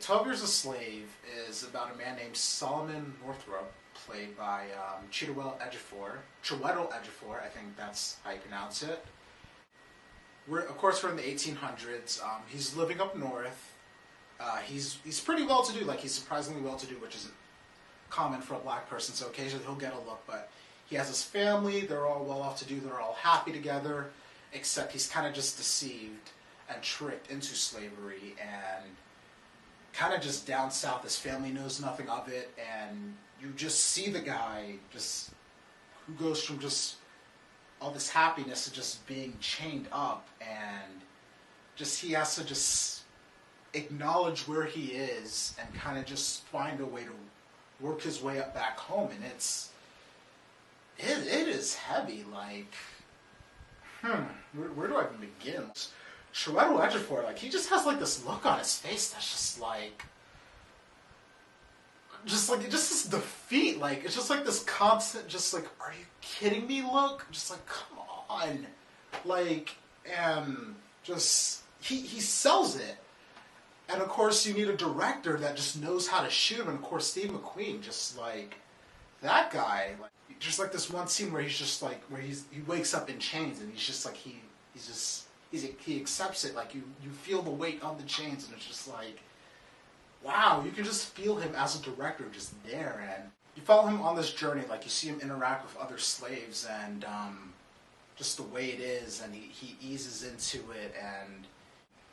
12 Years a Slave is about a man named Solomon Northrop, played by Chiwetel Ejiofor, I think that's how you pronounce it. Of course, we're in the 1800s. He's living up north. He's pretty well-to-do, like he's surprisingly well-to-do, which isn't common for a black person, so occasionally he'll get a look, but he has his family, they're all well-off-to-do, they're all happy together, except he's kind of just deceived and tricked into slavery, and kind of just down south, his family knows nothing of it, and you just see the guy just who goes from just all this happiness to just being chained up, and just he has to just acknowledge where he is and kind of just find a way to work his way up back home, and it is heavy. Like, where do I even begin? Chiwetel Ejiofor, like, he just has like this look on his face that's just this defeat. Like, it's just like this constant, just like, are you kidding me? Look, just like, come on, like, and just he sells it. And of course, you need a director that just knows how to shoot him. And of course, Steve McQueen, just like that guy, like, just like this one scene where he's just like, where he wakes up in chains, and he's just like he accepts it. Like, you feel the weight on the chains, and it's just like, wow, you can just feel him as a director just there, and you follow him on this journey. Like, you see him interact with other slaves, and just the way it is, and he eases into it, and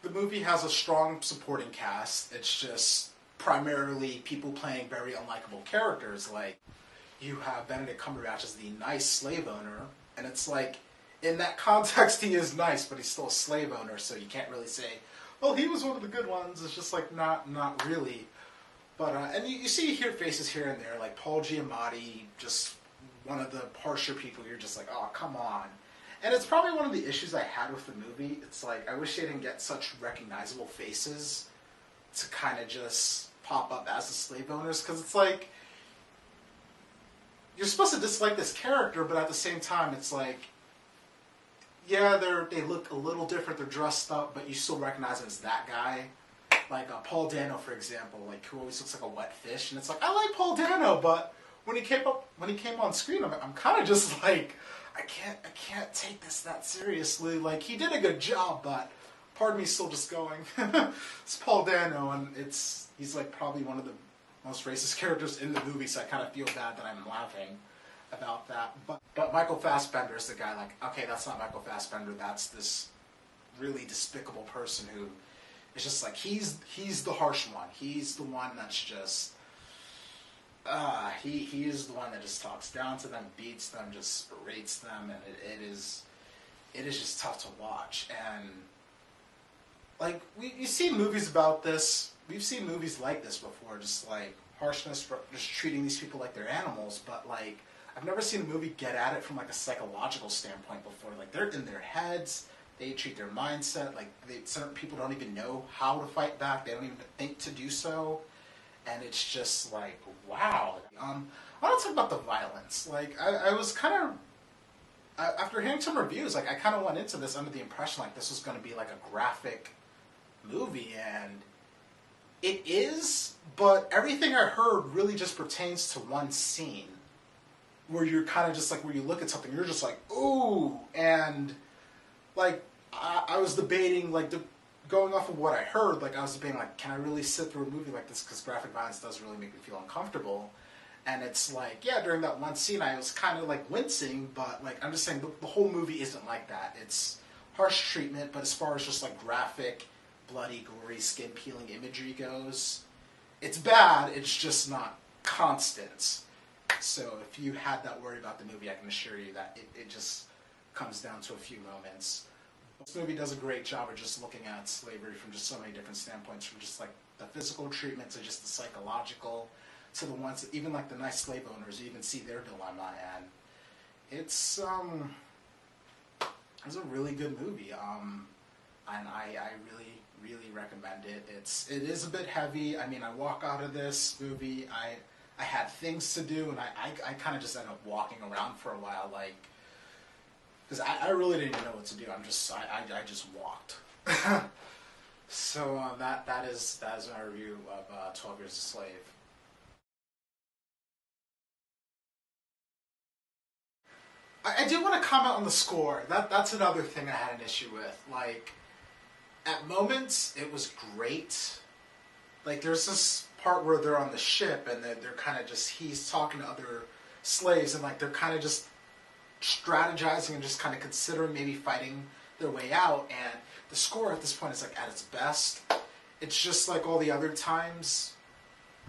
the movie has a strong supporting cast. It's just primarily people playing very unlikable characters. Like, you have Benedict Cumberbatch as the nice slave owner, and it's like, in that context, he is nice, but he's still a slave owner, so you can't really say, well, he was one of the good ones. It's just like, not really. But, and you hear faces here and there, like Paul Giamatti, just one of the harsher people. You're just like, oh, come on. And it's probably one of the issues I had with the movie. It's like, I wish they didn't get such recognizable faces to kind of just pop up as the slave owners, because it's like, you're supposed to dislike this character, but at the same time, it's like, yeah, they look a little different, they're dressed up, but you still recognize them as that guy. Like Paul Dano, for example, like, who always looks like a wet fish, and it's like, I like Paul Dano, but when he came on screen, I'm kind of just like, I can't take this that seriously. Like, he did a good job, but part of me is still just going, it's Paul Dano, and he's like probably one of the most racist characters in the movie, so I kind of feel bad that I'm laughing about that. But Michael Fassbender is the guy, like, okay, that's not Michael Fassbender, that's this really despicable person who is just like, he's the harsh one. He's the one that's just, he is the one that just talks down to them, beats them, just berates them, and it is just tough to watch. And like, you see movies about this, we've seen movies like this before, just like harshness for just treating these people like they're animals, but like, I've never seen a movie get at it from like a psychological standpoint before. Like, they're in their heads, they treat their mindset, like certain people don't even know how to fight back, they don't even think to do so. And it's just like, wow. I want to talk about the violence. Like, I was kind of, after hearing some reviews, like, I kind of went into this under the impression like this was going to be like a graphic movie, and it is, but everything I heard really just pertains to one scene, where you're kind of just like, where you look at something, you're just like, ooh, and like, I was debating, like, going off of what I heard, like, I was debating, like, can I really sit through a movie like this, because graphic violence does really make me feel uncomfortable. And it's like, yeah, during that one scene, I was kind of like wincing, but like, I'm just saying, the whole movie isn't like that. It's harsh treatment, but as far as just like graphic, bloody, gory, skin-peeling imagery goes, it's bad, it's just not constant. So if you had that worry about the movie, I can assure you that it just comes down to a few moments. This movie does a great job of just looking at slavery from just so many different standpoints, from just like the physical treatment to just the psychological, to the ones that, even like the nice slave owners, you even see their dilemma, and it's a really good movie, and I really recommend it. It is a bit heavy. I mean, I walk out of this movie, I had things to do, and I kind of just ended up walking around for a while, like, because I really didn't even know what to do. I just walked. So that is my review of 12 Years a Slave. I do want to comment on the score. That's another thing I had an issue with. Like, at moments, it was great. Like, there's this part where they're on the ship and they're kind of just, he's talking to other slaves and like they're kind of just strategizing and just kind of considering maybe fighting their way out. And the score at this point is like at its best. It's just like all the other times.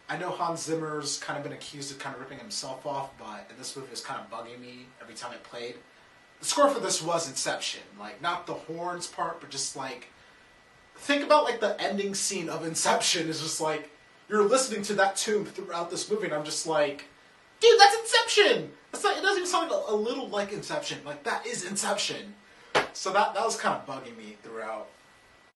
I know Hans Zimmer's kind of been accused of kind of ripping himself off, but in this movie it was kind of bugging me every time it played. The score for this was Inception. Like, not the horns part, but just like, think about like the ending scene of Inception is just like, you're listening to that tune throughout this movie and I'm just like, dude, that's Inception! It's like, it doesn't even sound like a little like Inception. Like, that is Inception. So that was kind of bugging me throughout.